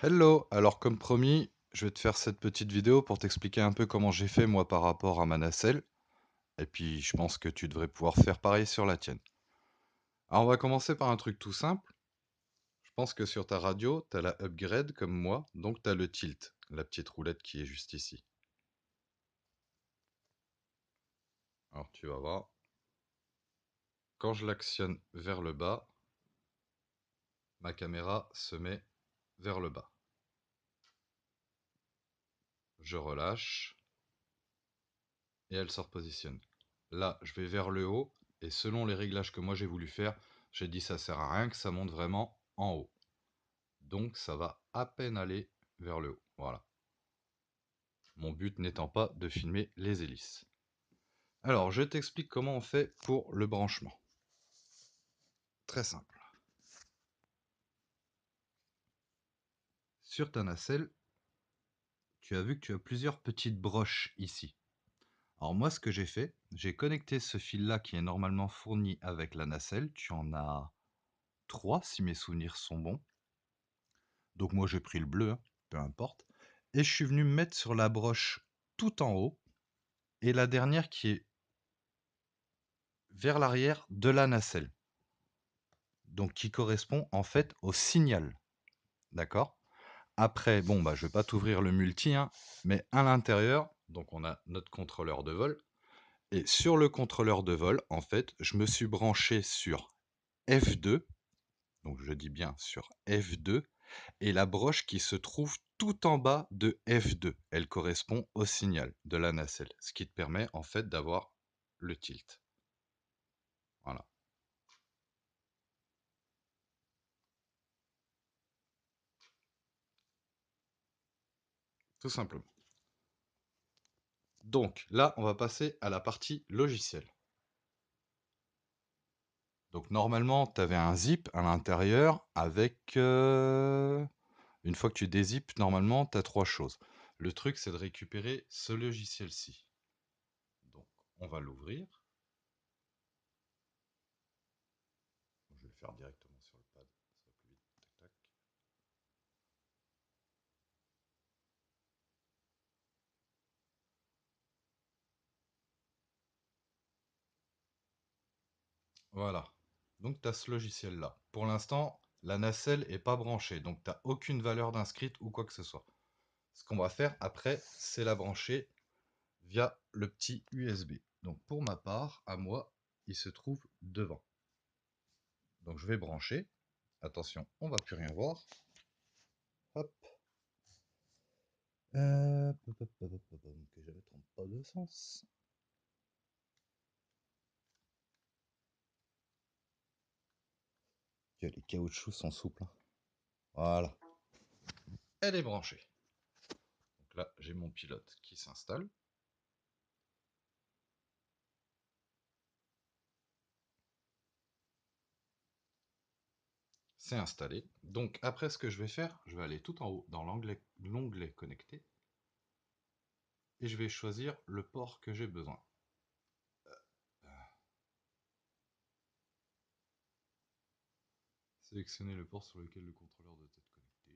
Hello, alors comme promis, je vais te faire cette petite vidéo pour t'expliquer un peu comment j'ai fait moi par rapport à ma nacelle, et puis je pense que tu devrais pouvoir faire pareil sur la tienne. Alors on va commencer par un truc tout simple. Je pense que sur ta radio, tu as la upgrade comme moi, donc tu as le tilt, la petite roulette qui est juste ici. Alors tu vas voir, quand je l'actionne vers le bas, ma caméra se met vers le bas. Je relâche et elle se repositionne. Là, je vais vers le haut et selon les réglages que moi j'ai voulu faire, j'ai dit ça sert à rien que ça monte vraiment en haut. Donc ça va à peine aller vers le haut. Voilà. Mon but n'étant pas de filmer les hélices. Alors, je t'explique comment on fait pour le branchement. Très simple. Sur ta nacelle, tu as vu que tu as plusieurs petites broches ici. Alors moi, ce que j'ai fait, j'ai connecté ce fil-là qui est normalement fourni avec la nacelle. Tu en as 3 si mes souvenirs sont bons. Donc moi j'ai pris le bleu, hein, peu importe. Et je suis venu me mettre sur la broche tout en haut et la dernière qui est vers l'arrière de la nacelle. Donc qui correspond en fait au signal. D'accord. Après, bon bah je vais pas t'ouvrir le multi, hein, mais à l'intérieur, donc on a notre contrôleur de vol. Et sur le contrôleur de vol, en fait, je me suis branché sur F2, donc je dis bien sur F2, et la broche qui se trouve tout en bas de F2, elle correspond au signal de la nacelle, ce qui te permet en fait d'avoir le tilt. Voilà, tout simplement. Donc là, on va passer à la partie logicielle. Donc normalement, tu avais un zip à l'intérieur avec... une fois que tu dézippes, normalement, tu as 3 choses. Le truc, c'est de récupérer ce logiciel-ci. Donc, on va l'ouvrir. Je vais le faire directement sur le pad, ça va plus vite. Tac, tac. Voilà. Donc, tu as ce logiciel-là. Pour l'instant, la nacelle n'est pas branchée, donc tu n'as aucune valeur d'inscrite ou quoi que ce soit. Ce qu'on va faire après, c'est la brancher via le petit USB. Donc, pour ma part, à moi, il se trouve devant. Donc, je vais brancher. Attention, on va plus rien voir. Hop. Que je ne me trompe pas de sens. Que les caoutchoucs sont souples, hein. Voilà. Elle est branchée. Donc là, j'ai mon pilote qui s'installe. C'est installé. Donc après, ce que je vais faire, je vais aller tout en haut dans l'onglet connecté et je vais choisir le port que j'ai besoin. Sélectionner le port sur lequel le contrôleur doit être connecté.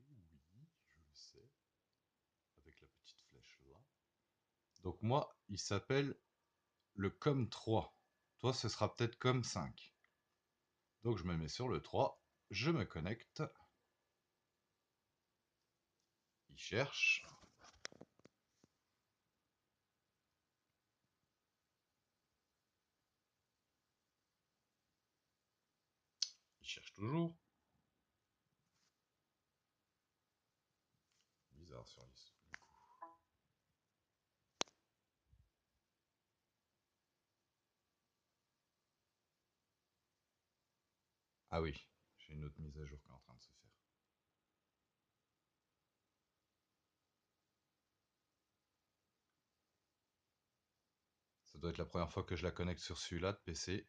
Oui, je le sais. Avec la petite flèche là. Donc moi, il s'appelle le COM3. Toi, ce sera peut-être COM5. Donc je me mets sur le 3, je me connecte. Il cherche. Il cherche toujours. Bizarre sur liste. Ah oui, j'ai une autre mise à jour qui est en train de se faire. Ça doit être la première fois que je la connecte sur celui-là de PC.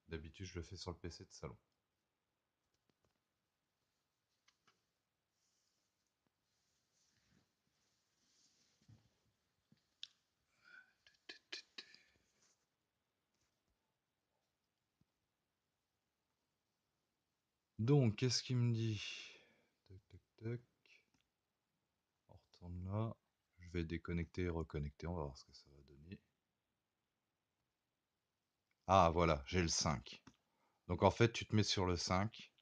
D'habitude, je le fais sur le PC de salon. Donc, qu'est-ce qu'il me dit? Tac, tac, tac. vais déconnecter et reconnecter, on va voir ce que ça va donner. Ah voilà, j'ai le 5. Donc en fait, tu te mets sur le 5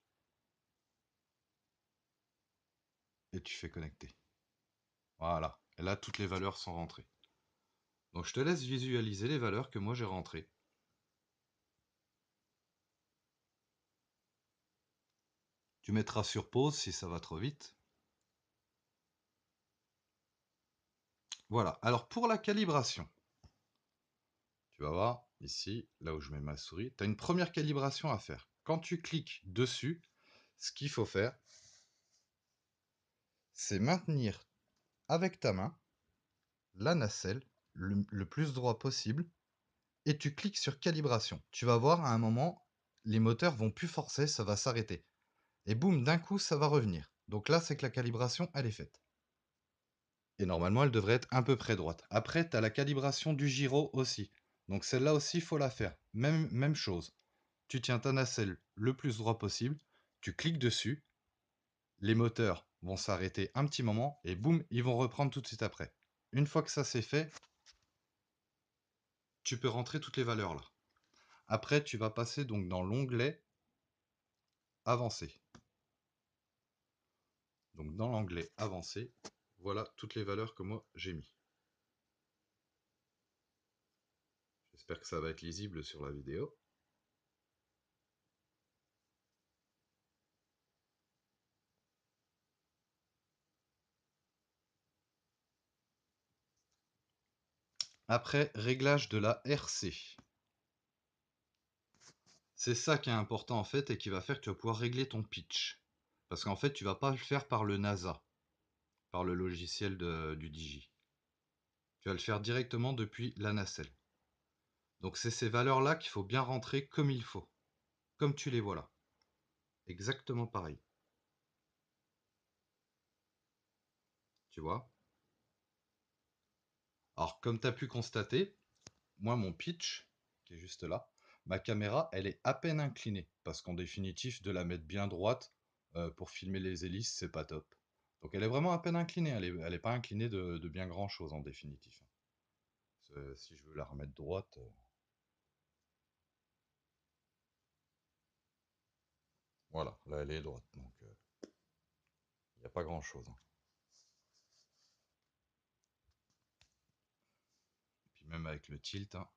et tu fais connecter. Voilà. Et là, toutes les valeurs sont rentrées. Donc je te laisse visualiser les valeurs que moi j'ai rentrées. Tu mettras sur pause si ça va trop vite. Voilà. Alors pour la calibration, tu vas voir ici, là où je mets ma souris, tu as une première calibration à faire. Quand tu cliques dessus, ce qu'il faut faire, c'est maintenir avec ta main la nacelle le plus droit possible et tu cliques sur calibration. Tu vas voir à un moment, les moteurs vont plus forcer, ça va s'arrêter. Et boum, d'un coup, ça va revenir. Donc là, c'est que la calibration, elle est faite. Et normalement, elle devrait être à peu près droite. Après, tu as la calibration du gyro aussi. Donc celle-là aussi, il faut la faire. Même chose. Tu tiens ta nacelle le plus droit possible, tu cliques dessus, les moteurs vont s'arrêter un petit moment et boum, ils vont reprendre tout de suite après. Une fois que ça c'est fait, tu peux rentrer toutes les valeurs là. Après, tu vas passer donc dans l'onglet avancé. Donc dans l'onglet avancé, voilà toutes les valeurs que moi j'ai mis. J'espère que ça va être lisible sur la vidéo. Après, réglage de la RC. C'est ça qui est important en fait et qui va faire que tu vas pouvoir régler ton pitch. Parce qu'en fait, tu vas pas le faire par le NASA, par le logiciel du Digi. Tu vas le faire directement depuis la nacelle. Donc c'est ces valeurs-là qu'il faut bien rentrer comme il faut. Comme tu les vois là. Exactement pareil. Tu vois? Alors comme tu as pu constater, moi mon pitch, qui est juste là, ma caméra, elle est à peine inclinée. Parce qu'en définitif, de la mettre bien droite pour filmer les hélices, c'est pas top. Donc elle est vraiment à peine inclinée. Elle est pas inclinée de bien grand chose en définitif. Si je veux la remettre droite, voilà, là elle est droite. Donc il n'y a pas grand chose. Puis même avec le tilt, hein,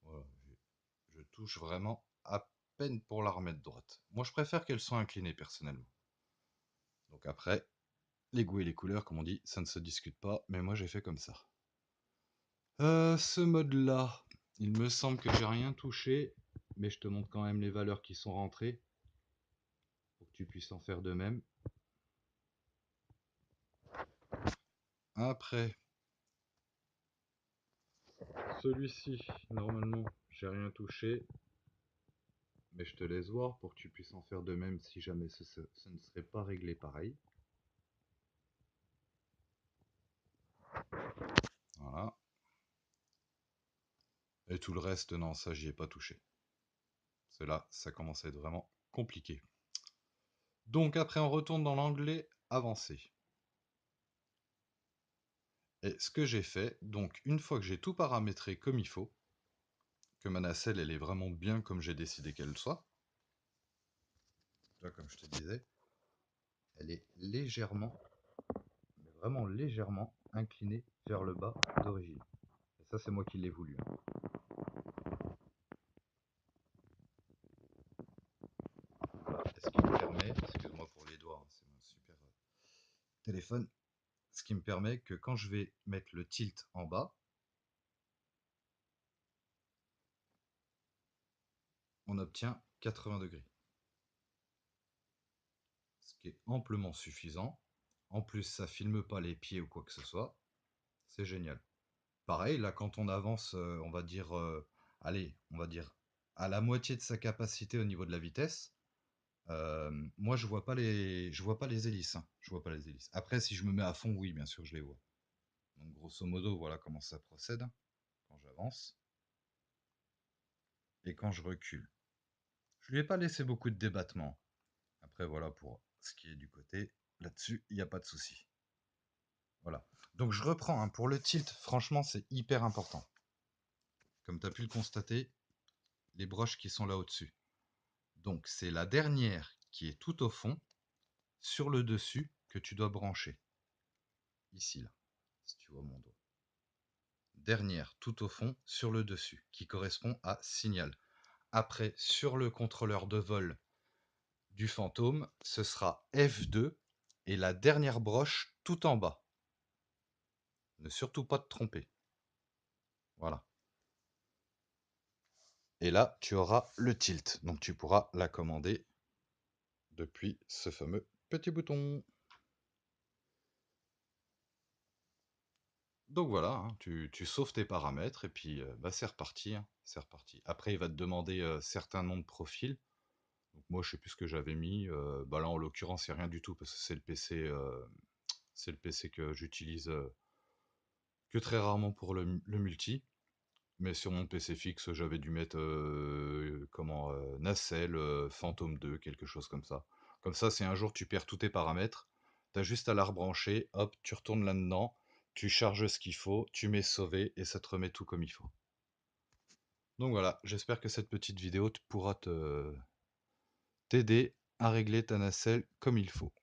voilà, je touche vraiment à peine pour la remettre droite. Moi je préfère qu'elles soient inclinées personnellement. Donc après, les goûts et les couleurs, comme on dit, ça ne se discute pas, mais moi j'ai fait comme ça. Ce mode-là, il me semble que j'ai rien touché, mais je te montre quand même les valeurs qui sont rentrées, pour que tu puisses en faire de même. Après, celui-ci, normalement, j'ai rien touché, mais je te laisse voir pour que tu puisses en faire de même si jamais ce ne serait pas réglé pareil. Voilà. Et tout le reste, non, ça j'y ai pas touché. Cela, ça commence à être vraiment compliqué. Donc après, on retourne dans l'onglet avancé. Et ce que j'ai fait, donc une fois que j'ai tout paramétré comme il faut, que ma nacelle elle est vraiment bien comme j'ai décidé qu'elle soit, là, comme je te disais, elle est légèrement, mais vraiment légèrement inclinée vers le bas d'origine. Et ça c'est moi qui l'ai voulu, hein. Voilà. Et ce qui me permet, excuse-moi pour les doigts, hein, c'est mon super téléphone, ce qui me permet que quand je vais mettre le tilt en bas, on obtient 80 degrés. Ce qui est amplement suffisant. En plus, ça filme pas les pieds ou quoi que ce soit. C'est génial. Pareil, là, quand on avance, on va dire, allez, on va dire à la moitié de sa capacité au niveau de la vitesse, moi, je vois pas les hélices, hein. Je vois pas les hélices. Après, si je me mets à fond, oui, bien sûr, je les vois. Donc, grosso modo, voilà comment ça procède quand j'avance et quand je recule. Je lui ai pas laissé beaucoup de débattement. Après, voilà pour ce qui est du côté. Là-dessus, il n'y a pas de souci. Voilà. Donc je reprends, hein, pour le tilt, franchement, c'est hyper important. Comme tu as pu le constater, les broches qui sont là au-dessus. Donc c'est la dernière qui est tout au fond, sur le dessus, que tu dois brancher. Ici, là, si tu vois mon doigt. Dernière tout au fond, sur le dessus, qui correspond à signal. Après, sur le contrôleur de vol du fantôme, ce sera F2 et la dernière broche tout en bas. Ne surtout pas te tromper. Voilà. Et là, tu auras le tilt. Donc tu pourras la commander depuis ce fameux petit bouton. Donc voilà, hein, tu sauves tes paramètres et puis bah, c'est reparti, hein, c'est reparti. Après, il va te demander certains noms de profils. Donc moi, je sais plus ce que j'avais mis. Bah là, en l'occurrence, c'est rien du tout parce que c'est le PC que j'utilise que très rarement pour le multi. Mais sur mon PC fixe, j'avais dû mettre Nacelle, Phantom 2, quelque chose comme ça. Comme ça, si un jour tu perds tous tes paramètres, tu as juste à la rebrancher, hop, tu retournes là-dedans, tu charges ce qu'il faut, tu mets sauver et ça te remet tout comme il faut. Donc voilà, j'espère que cette petite vidéo pourra t'aider à régler ta nacelle comme il faut.